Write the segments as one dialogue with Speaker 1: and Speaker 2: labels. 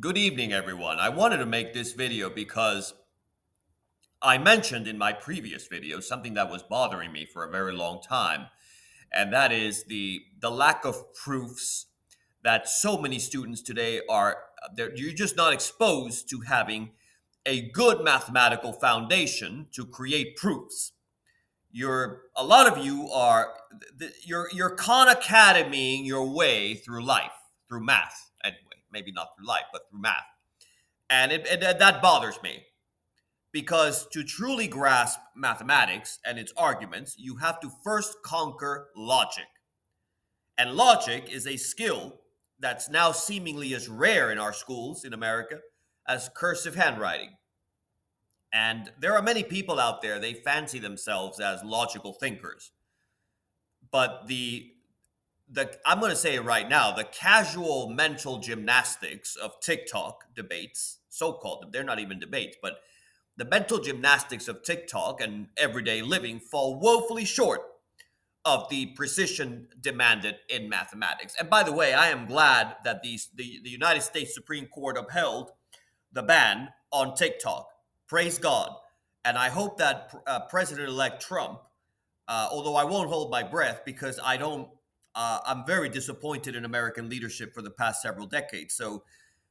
Speaker 1: Good evening, everyone. I wanted to make this video because I mentioned in my previous video something that was bothering me for a very long time, and that is the lack of proofs that so many students today are. You're just not exposed to having a good mathematical foundation to create proofs. A lot of you are you're Khan Academying your way through life, through math anyway. Maybe not through life, but through math. And that bothers me because to truly grasp mathematics and its arguments, you have to first conquer logic. And logic is a skill that's now seemingly as rare in our schools in America as cursive handwriting. And there are many people out there, they fancy themselves as logical thinkers. But the I'm going to say it right now, the casual mental gymnastics of TikTok debates, so-called, they're not even debates, but the mental gymnastics of TikTok and everyday living fall woefully short of the precision demanded in mathematics. And by the way, I am glad that the United States Supreme Court upheld the ban on TikTok. Praise God. And I hope that President-elect Trump, although I won't hold my breath because I'm very disappointed in American leadership for the past several decades. So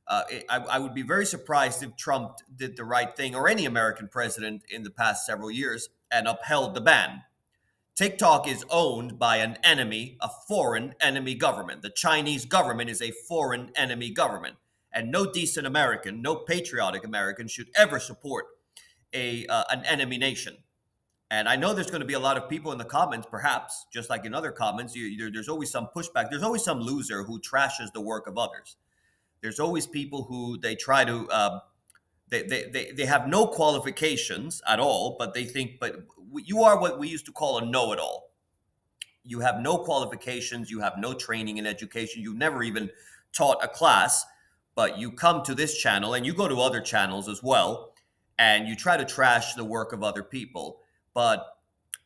Speaker 1: I would be very surprised if Trump did the right thing, or any American president in the past several years, and upheld the ban. TikTok is owned by an enemy, a foreign enemy government. The Chinese government is a foreign enemy government. And no decent American, no patriotic American should ever support an enemy nation. And I know there's going to be a lot of people in the comments, perhaps, just like in other comments, there's always some pushback. There's always some loser who trashes the work of others. There's always people who they try to, they have no qualifications at all, but they think, but you are what we used to call a know-it-all. You have no qualifications. You have no training in education. You've never even taught a class, but you come to this channel and you go to other channels as well, and you try to trash the work of other people. But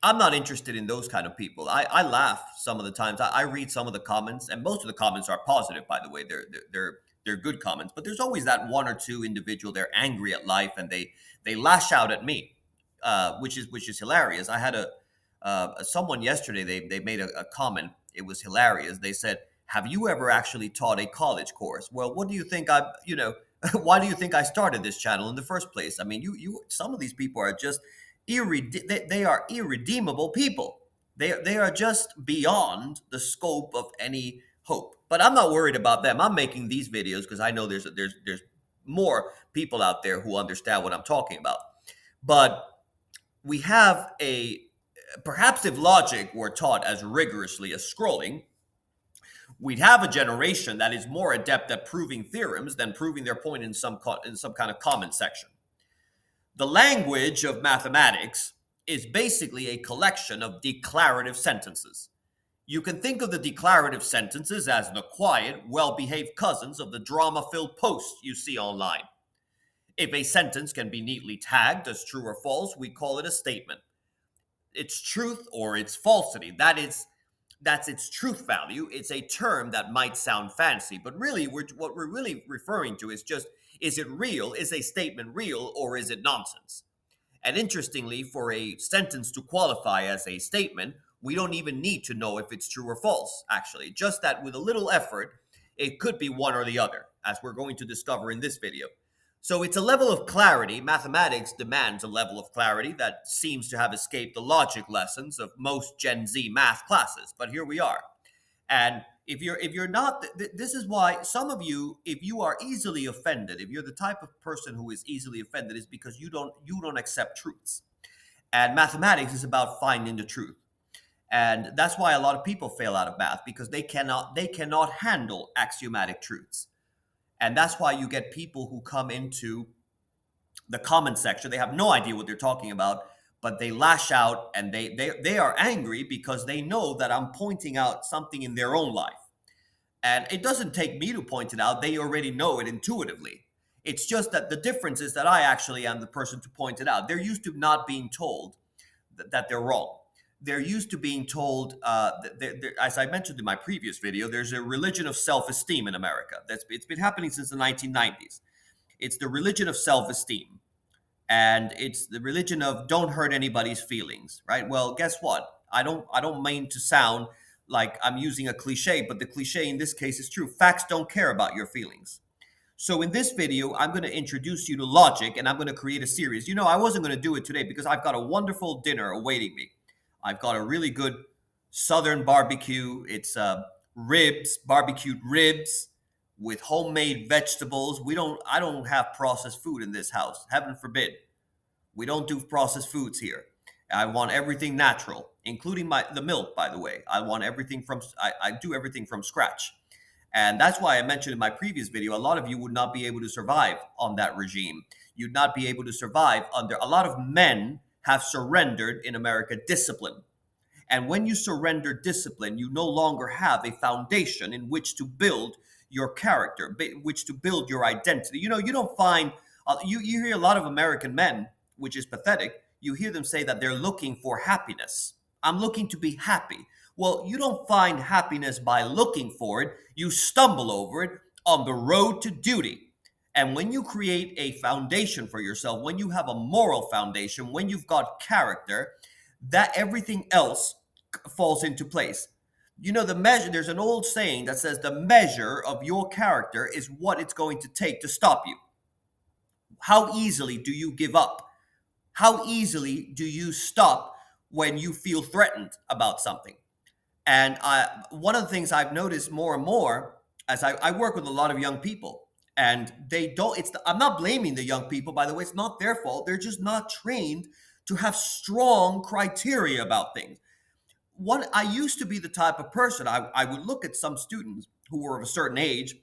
Speaker 1: I'm not interested in those kind of people. I laugh some of the times. I read some of the comments, and most of the comments are positive, by the way. They're good comments, but there's always that one or two individual. They're angry at life, and they lash out at me, which is hilarious. I had someone yesterday. They made a comment. It was hilarious. They said, "Have you ever actually taught a college course?" Well, what do you think? Why do you think I started this channel in the first place? I mean, some of these people are just they are irredeemable people. They are just beyond the scope of any hope. But I'm not worried about them. I'm making these videos because I know there's more people out there who understand what I'm talking about. But we have perhaps if logic were taught as rigorously as scrolling, we'd have a generation that is more adept at proving theorems than proving their point in some kind of comment section. The language of mathematics is basically a collection of declarative sentences. You can think of the declarative sentences as the quiet, well-behaved cousins of the drama-filled posts you see online. If a sentence can be neatly tagged as true or false, we call it a statement. It's truth or it's falsity. That's its truth value. It's a term that might sound fancy, but really what we're really referring to is just, is it real? Is a statement real, or is it nonsense? And interestingly, for a sentence to qualify as a statement, we don't even need to know if it's true or false, actually. Just that with a little effort, it could be one or the other, as we're going to discover in this video. So it's a level of clarity. Mathematics demands a level of clarity that seems to have escaped the logic lessons of most Gen Z math classes. But here we are. And if you're not, this is why some of you, if you are easily offended, if you're the type of person who is easily offended, is because you don't accept truths. And mathematics is about finding the truth. And that's why a lot of people fail out of math, because they cannot handle axiomatic truths. And that's why you get people who come into the comment section. They have no idea what they're talking about, but they lash out, and they are angry because they know that I'm pointing out something in their own life. And it doesn't take me to point it out. They already know it intuitively. It's just that the difference is that I actually am the person to point it out. They're used to not being told that they're wrong. they're used to being told, as I mentioned in my previous video, there's a religion of self-esteem in America. It's been happening since the 1990s. It's the religion of self-esteem, and it's the religion of don't hurt anybody's feelings, right? Well, guess what? I don't mean to sound like I'm using a cliche, but the cliche in this case is true. Facts don't care about your feelings. So in this video, I'm going to introduce you to logic, and I'm going to create a series. I wasn't going to do it today because I've got a wonderful dinner awaiting me. I've got a really good Southern barbecue. It's barbecued ribs with homemade vegetables. I don't have processed food in this house. Heaven forbid. We don't do processed foods here. I want everything natural, including the milk, by the way. I do everything from scratch. And that's why I mentioned in my previous video, a lot of you would not be able to survive on that regime. You'd not be able to survive under, a lot of men have surrendered in America discipline. And when you surrender discipline, you no longer have a foundation in which to build your character, which to build your identity. You don't find, you hear a lot of American men, which is pathetic. You hear them say that they're looking for happiness. I'm looking to be happy. Well, you don't find happiness by looking for it. You stumble over it on the road to duty. And when you create a foundation for yourself, when you have a moral foundation, when you've got character, that everything else falls into place. The measure, there's an old saying that says the measure of your character is what it's going to take to stop you. How easily do you give up? How easily do you stop when you feel threatened about something? And one of the things I've noticed more and more as I work with a lot of young people, and they don't, I'm not blaming the young people, by the way, it's not their fault. They're just not trained to have strong criteria about things. I used to be the type of person, I would look at some students who were of a certain age,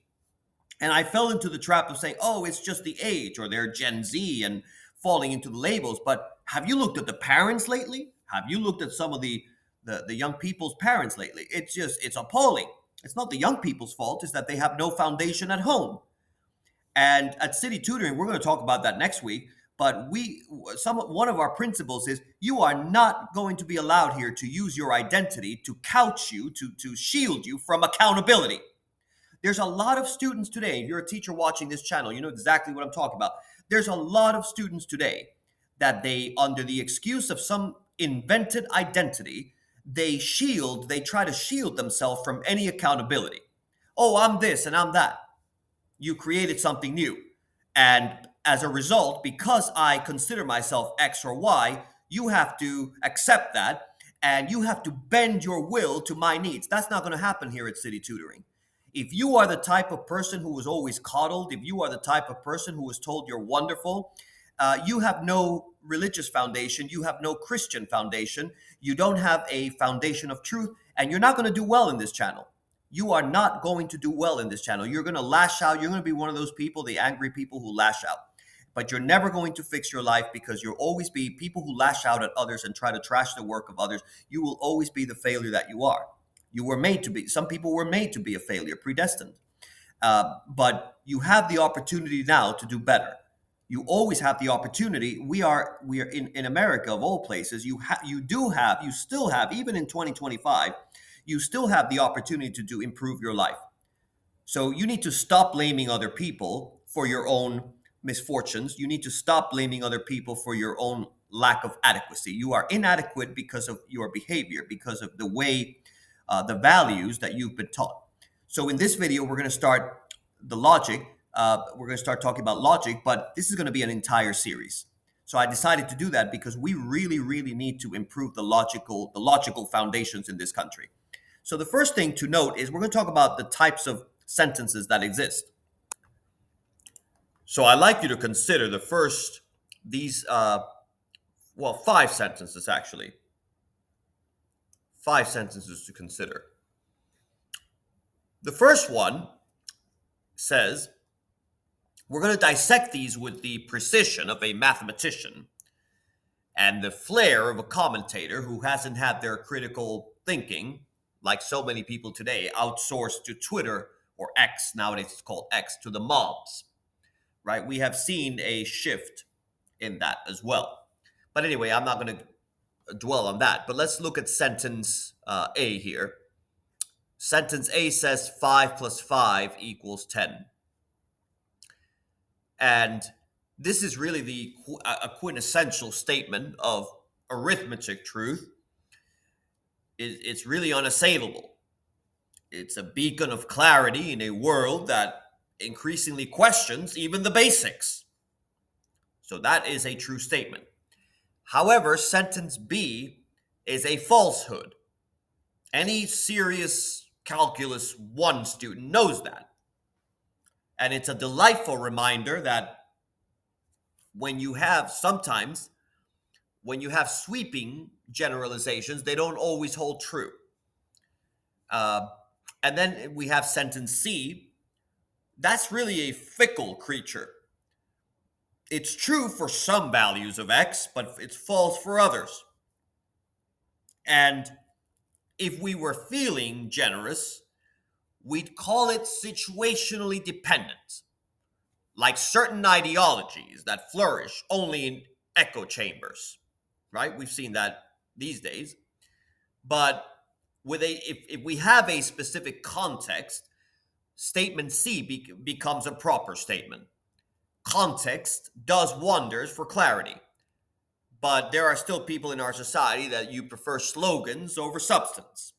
Speaker 1: and I fell into the trap of saying, oh, it's just the age, or they're Gen Z, and falling into the labels. But have you looked at the parents lately? Have you looked at some of the young people's parents lately? It's appalling. It's not the young people's fault. It's that they have no foundation at home. And at City Tutoring, we're going to talk about that next week. But one of our principles is you are not going to be allowed here to use your identity to couch you, to shield you from accountability. There's a lot of students today, if you're a teacher watching this channel, you know exactly what I'm talking about. There's a lot of students today that they, under the excuse of some invented identity, they try to shield themselves from any accountability. Oh, I'm this and I'm that. You created something new. And as a result, because I consider myself X or Y, you have to accept that and you have to bend your will to my needs. That's not going to happen here at City Tutoring. If you are the type of person who was always coddled, if you are the type of person who was told you're wonderful, you have no religious foundation, you have no Christian foundation, you don't have a foundation of truth, and you're not going to do well in this channel. You are not going to do well in this channel. You're going to lash out. You're going to be one of those people, the angry people who lash out. But you're never going to fix your life because you'll always be people who lash out at others and try to trash the work of others. You will always be the failure that you are. You were made to be. Some people were made to be a failure, predestined. But you have the opportunity now to do better. You always have the opportunity. We are in America, of all places. You still have, even in 2025, you still have the opportunity to improve your life. So you need to stop blaming other people for your own misfortunes. You need to stop blaming other people for your own lack of adequacy. You are inadequate because of your behavior, because of the way, the values that you've been taught. So in this video, we're going to start the logic. We're going to start talking about logic, but this is going to be an entire series. So I decided to do that because we really, really need to improve the logical foundations in this country. So the first thing to note is we're going to talk about the types of sentences that exist. So I'd like you to consider these 5 sentences actually. 5 sentences to consider. The first one says, we're going to dissect these with the precision of a mathematician and the flair of a commentator who hasn't had their critical thinking, like so many people today, outsourced to Twitter or X, nowadays it's called X, to the mobs, right? We have seen a shift in that as well. But anyway, I'm not going to dwell on that. But let's look at sentence A here. Sentence A says 5 plus 5 equals 10. And this is really a quintessential statement of arithmetic truth. It's really unassailable. It's a beacon of clarity in a world that increasingly questions even the basics. So that is a true statement. However, sentence B is a falsehood. Any serious Calculus 1 student knows that. And it's a delightful reminder that when you have sweeping generalizations, they don't always hold true. And then we have sentence C. That's really a fickle creature. It's true for some values of X, but it's false for others. And if we were feeling generous, we'd call it situationally dependent, like certain ideologies that flourish only in echo chambers, right? We've seen that these days. But if we have a specific context, statement C becomes a proper statement. Context does wonders for clarity, but there are still people in our society that you prefer slogans over substance.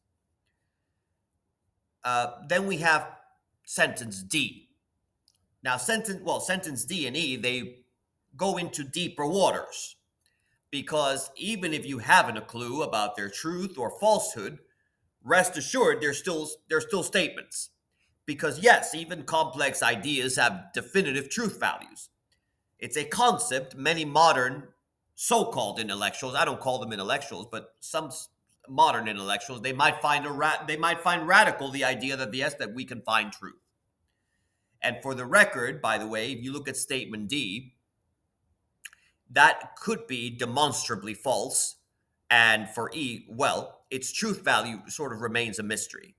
Speaker 1: Then we have sentence D. Now, sentence D and E, they go into deeper waters, because even if you haven't a clue about their truth or falsehood, rest assured they're still statements. Because yes, even complex ideas have definitive truth values. It's a concept many modern so-called intellectuals, I don't call them intellectuals, but some modern intellectuals, they might find radical the idea that yes, that we can find truth. And for the record, by the way, if you look at statement D, that could be demonstrably false. And for E, well, its truth value sort of remains a mystery.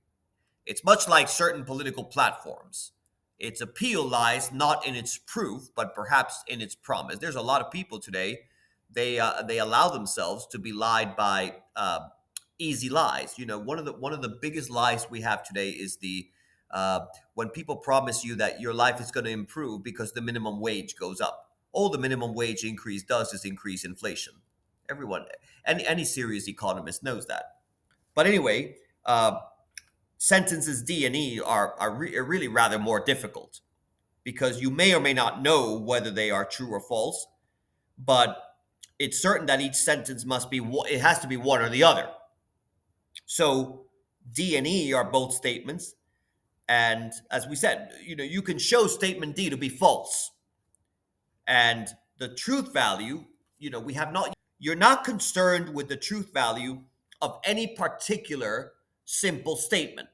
Speaker 1: It's much like certain political platforms. Its appeal lies not in its proof, but perhaps in its promise. There's a lot of people today, they allow themselves to be lied by easy lies. You know, one of the biggest lies we have today is when people promise you that your life is going to improve because the minimum wage goes up. All the minimum wage increase does is increase inflation. Everyone, any serious economist knows that. But anyway, sentences D and E are really rather more difficult, because you may or may not know whether they are true or false, but it's certain that each sentence it has to be one or the other. So D and E are both statements. And as we said, you can show statement D to be false. And the truth value, you're not concerned with the truth value of any particular simple statement.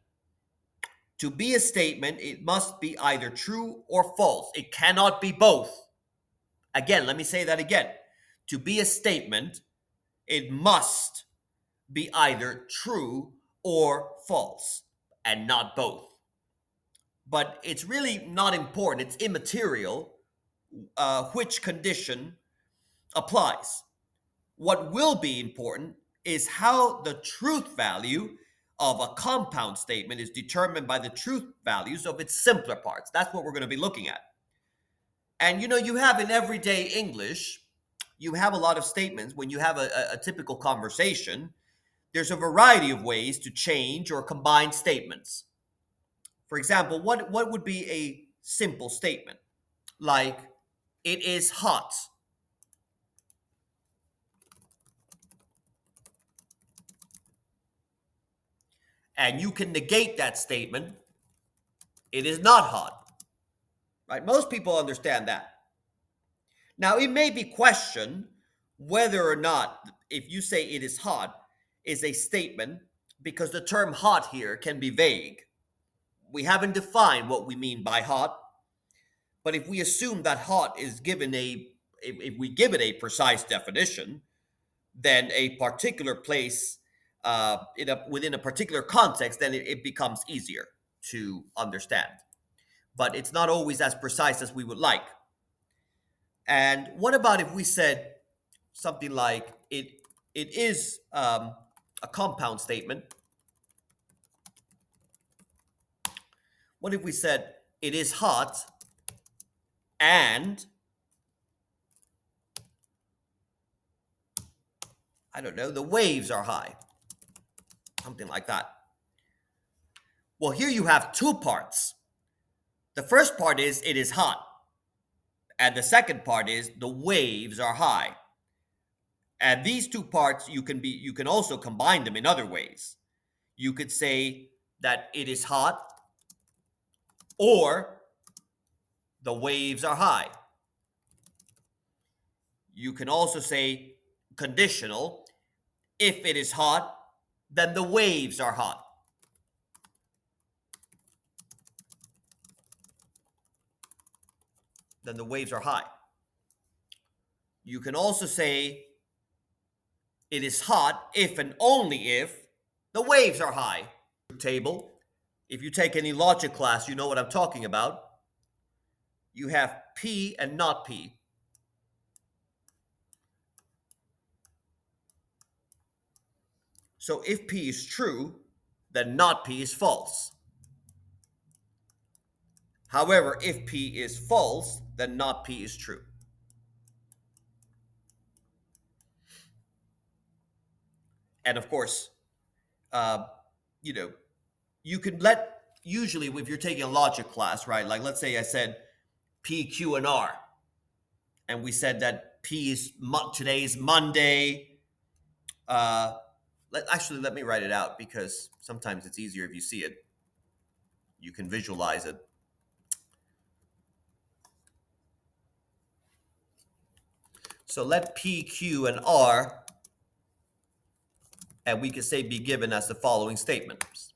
Speaker 1: To be a statement, it must be either true or false. It cannot be both. Again, let me say that again. To be a statement, it must be either true or false, and not both. But it's really not important, it's immaterial which condition applies. What will be important is how the truth value of a compound statement is determined by the truth values of its simpler parts. That's what we're going to be looking at. And you have in everyday English, you have a lot of statements. When you have a typical conversation, there's a variety of ways to change or combine statements. For example, what would be a simple statement? Like, it is hot. And you can negate that statement. It is not hot. Right? Most people understand that. Now, it may be questioned whether or not, if you say it is hot, is a statement, because the term hot here can be vague. We haven't defined what we mean by hot, but if we assume that hot is given if we give it a precise definition, then a particular place within a particular context, then it becomes easier to understand. But it's not always as precise as we would like. And what about if we said something like, it it is a compound statement. What if we said it is hot and, I don't know, the waves are high? Something like that. Well, here you have two parts. The first part is it is hot, and the second part is the waves are high. And these two parts you can also combine them in other ways. You could say that it is hot or the waves are high. You can also say conditional. If it is hot, then the waves are hot. Then the waves are high. You can also say it is hot if and only if the waves are high. Table. If you take any logic class, you know what I'm talking about. You have P and not P. So if P is true, then not P is false. However, if P is false, then not P is true. And of course, you know, you can usually if you're taking a logic class, right? Like let's say I said P, Q, and R, and we said that P is today is Monday. Let me write it out because sometimes it's easier if you see it. You can visualize it. So let P, Q, and R, and we can say be given as the following statements.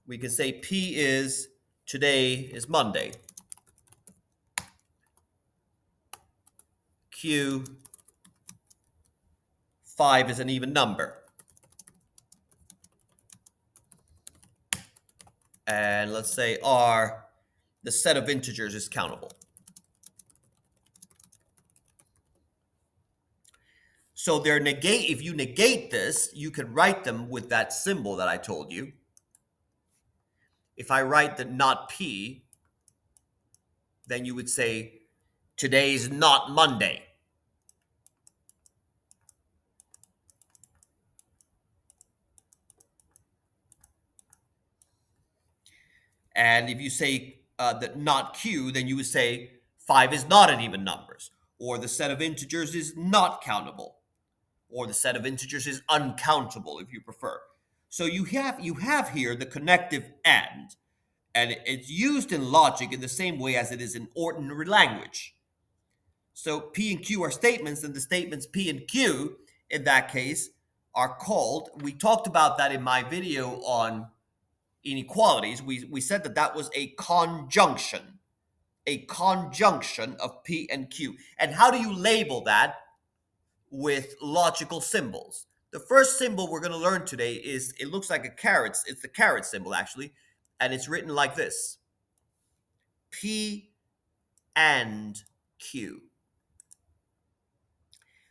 Speaker 1: We can say P is today is Monday. Q, 5 is an even number. And let's say R, the set of integers is countable. So if you negate this, you can write them with that symbol that I told you. If I write the not P, then you would say today's not Monday. And if you say that not Q, then you would say 5 is not an even numbers, or the set of integers is not countable, or the set of integers is uncountable if you prefer. So you have here the connective and it's used in logic in the same way as it is in ordinary language. So P and Q are statements, and the statements P and Q in that case are called, we talked about that in my video on inequalities. We said that was a conjunction of P and Q. And how do you label that? With logical symbols. The first symbol we're going to learn today is, it looks like a caret. It's the caret symbol, actually. And it's written like this: P and Q.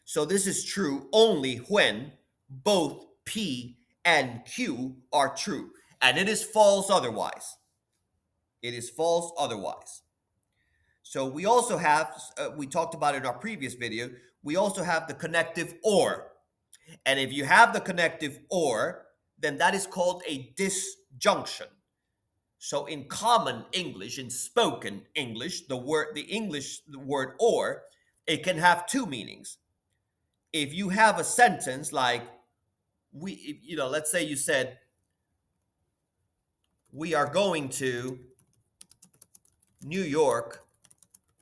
Speaker 1: So this is true only when both P and Q are true. And it is false otherwise. It is false otherwise. So we also have, we talked about in our previous video, we also have the connective or. And if you have the connective or, then that is called a disjunction. So in common English, in spoken English, the word or, it can have two meanings. If you have a sentence like, let's say you said, we are going to New York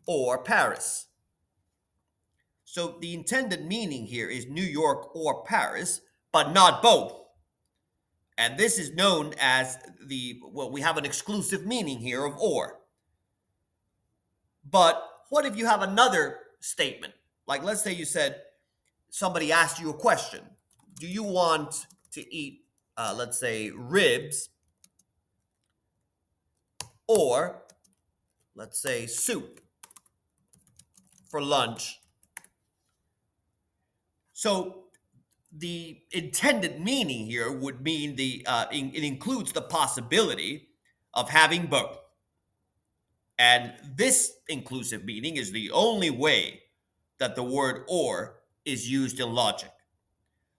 Speaker 1: or Paris. So the intended meaning here is New York or Paris, but not both. And this is known as we have an exclusive meaning here of or. But what if you have another statement? Like let's say you said, somebody asked you a question. Do you want to eat, let's say, ribs or, let's say, soup for lunch? So the intended meaning here would mean it includes the possibility of having both. And this inclusive meaning is the only way that the word or is used in logic.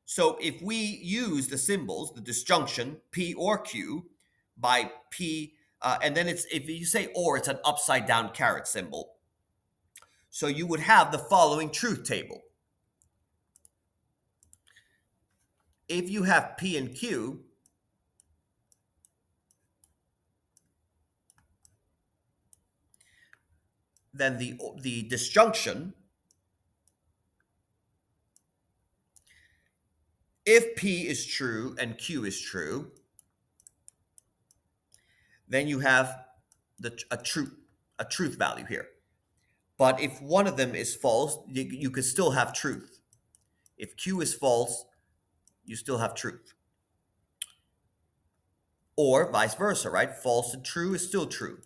Speaker 1: So if we use the symbols, the disjunction P or Q by P, and then if you say or, it's an upside down caret symbol. So you would have the following truth table. If you have P and Q, then the disjunction, if P is true and Q is true, then you have a truth value here. But if one of them is false, you could still have truth. If Q is false, you still have truth. Or vice versa, right? False and true is still true.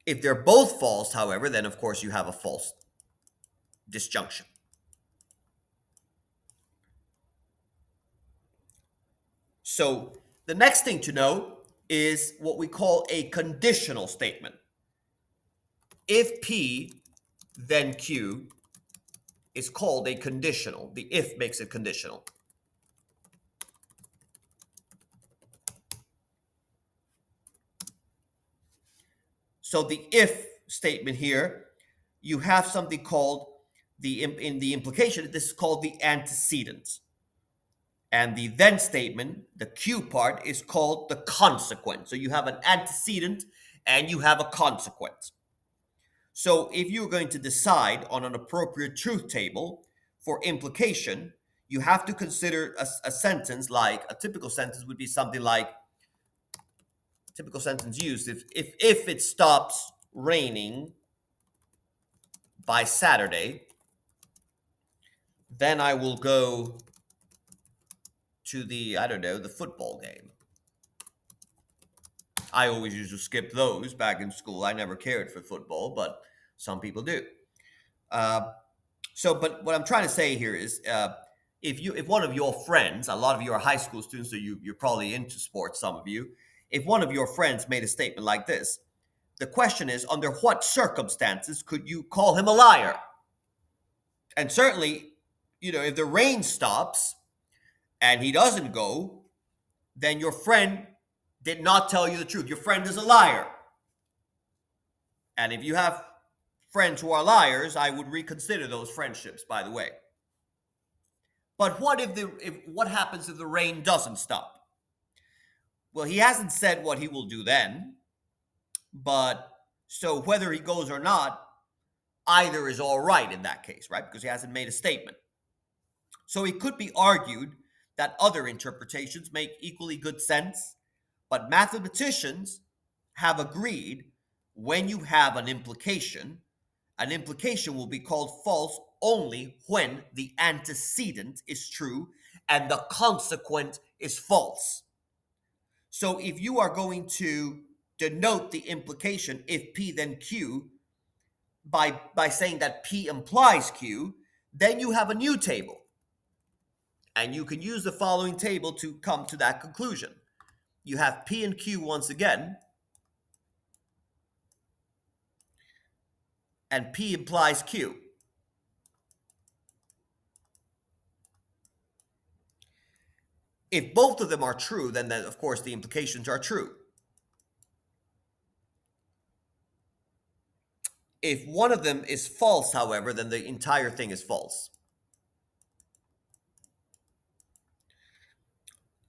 Speaker 1: If they're both false, however, then of course you have a false disjunction. So the next thing to know is what we call a conditional statement. If P, then Q is called a conditional. The if makes it conditional. So the if statement here, you have something called in the implication, this is called the antecedent. And the then statement, the Q part, is called the consequent. So you have an antecedent and you have a consequent. So if you're going to decide on an appropriate truth table for implication, you have to consider a sentence like, a typical sentence would be something like, typical sentence used, if it stops raining by Saturday, then I will go to the football game. I always used to skip those back in school. I never cared for football, but some people do. But what I'm trying to say here is, if one of your friends, a lot of you are high school students, so you're probably into sports, some of you, if one of your friends made a statement like this, the question is, under what circumstances could you call him a liar? And certainly, if the rain stops and he doesn't go, then your friend did not tell you the truth. Your friend is a liar. And if you have friends who are liars, I would reconsider those friendships, by the way. But what happens if the rain doesn't stop? Well, he hasn't said what he will do then, but so whether he goes or not, either is all right in that case, right? Because he hasn't made a statement. So it could be argued that other interpretations make equally good sense, but mathematicians have agreed when you have an implication will be called false only when the antecedent is true and the consequent is false. So if you are going to denote the implication, if P then Q, by saying that P implies Q, then you have a new table. And you can use the following table to come to that conclusion. You have P and Q once again, and P implies Q. If both of them are true, then of course the implications are true. If one of them is false, however, then the entire thing is false.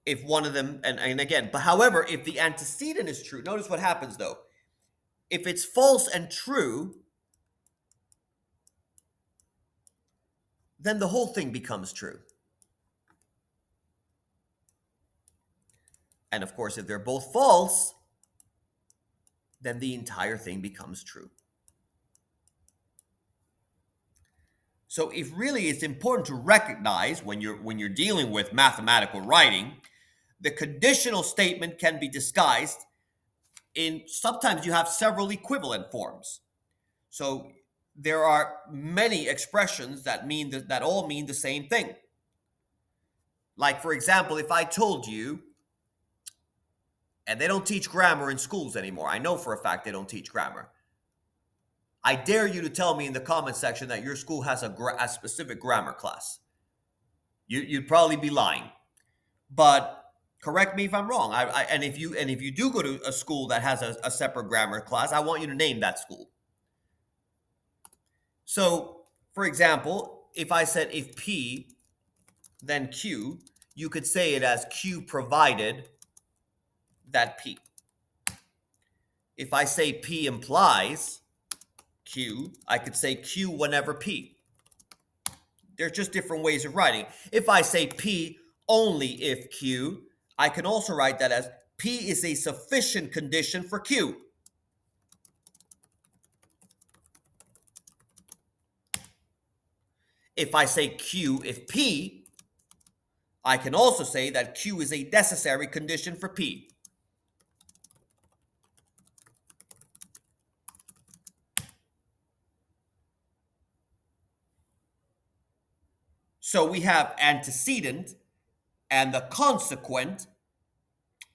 Speaker 1: If one of them, and again, but however, if the antecedent is true, notice what happens though. If it's false and true, then the whole thing becomes true. And of course, if they're both false, then the entire thing becomes true. So if really it's important to recognize when you're dealing with mathematical writing, the conditional statement can be disguised in, sometimes you have several equivalent forms. So there are many expressions that all mean the same thing. Like, for example, if I told you, and they don't teach grammar in schools anymore. I know for a fact they don't teach grammar. I dare you to tell me in the comment section that your school has a specific grammar class. You'd probably be lying, but correct me if I'm wrong. And if you do go to a school that has a separate grammar class, I want you to name that school. So, for example, if I said if P, then Q, you could say it as Q provided that P. If I say P implies Q, I could say Q whenever P. There's just different ways of writing. If I say P only if Q, I can also write that as P is a sufficient condition for Q. If I say Q if P, I can also say that Q is a necessary condition for P. So we have antecedent and the consequent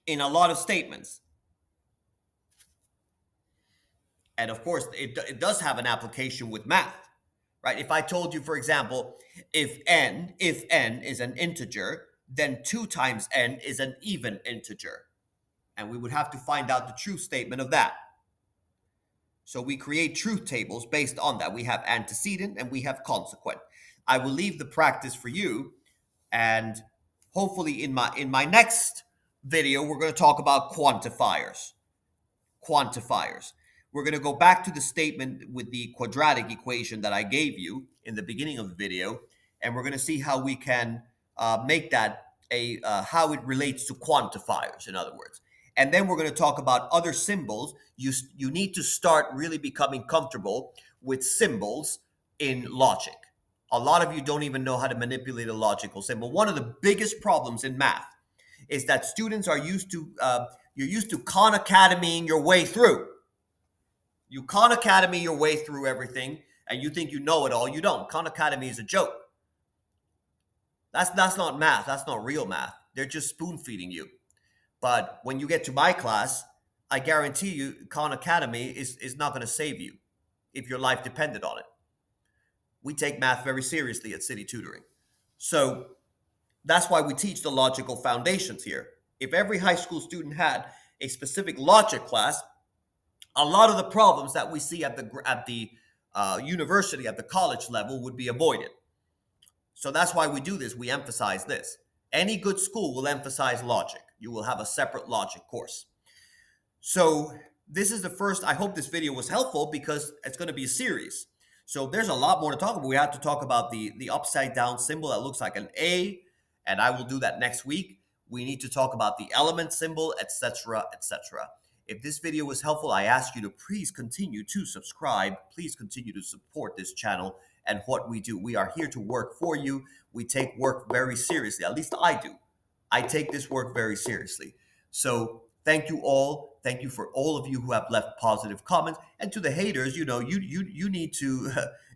Speaker 1: in a lot of statements. And of course, it does have an application with math, right? If I told you, for example, if n is an integer, then 2 times n is an even integer. And we would have to find out the truth statement of that. So we create truth tables based on that. We have antecedent and we have consequent. I will leave the practice for you, and hopefully in my next video we're going to talk about quantifiers. We're going to go back to the statement with the quadratic equation that I gave you in the beginning of the video, and we're going to see how we can make that how it relates to quantifiers, in other words. And then we're going to talk about other symbols. You need to start really becoming comfortable with symbols in logic. A lot of you don't even know how to manipulate a logical symbol. One of the biggest problems in math is that students are used to you're used to Khan Academying your way through. You Khan Academy your way through everything, and you think you know it all. You don't. Khan Academy is a joke. That's not math. That's not real math. They're just spoon feeding you. But when you get to my class, I guarantee you, Khan Academy is not going to save you if your life depended on it. We take math very seriously at City Tutoring. So that's why we teach the logical foundations here. If every high school student had a specific logic class, a lot of the problems that we see at the university, at the college level, would be avoided. So that's why we do this. We emphasize this. Any good school will emphasize logic. You will have a separate logic course. So this is the first. I hope this video was helpful because it's going to be a series. So there's a lot more to talk about. We have to talk about the upside down symbol that looks like an A, and I will do that next week. We need to talk about the element symbol, etc., etc. If this video was helpful, I ask you to please continue to subscribe. Please continue to support this channel and what we do. We are here to work for you. We take work very seriously. At least I do. I take this work very seriously. So thank you all. Thank you for all of you who have left positive comments. And to the haters, you need to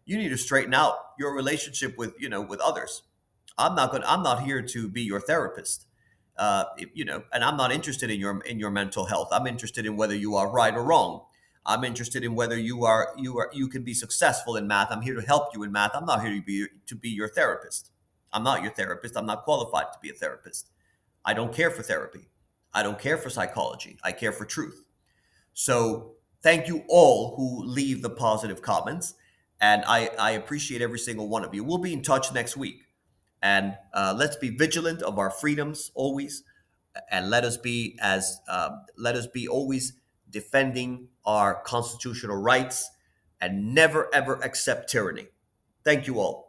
Speaker 1: you need to straighten out your relationship with with others. I'm not here to be your therapist. And I'm not interested in your mental health. I'm interested in whether you are right or wrong. I'm interested in whether you can be successful in math. I'm here to help you in math. I'm not here to be your therapist. I'm not your therapist. I'm not qualified to be a therapist. I don't care for therapy. I don't care for psychology. I care for truth. So thank you all who leave the positive comments, and I appreciate every single one of you. We'll be in touch next week. And let's be vigilant of our freedoms always, and let us be always defending our constitutional rights, and never ever accept tyranny. Thank you all.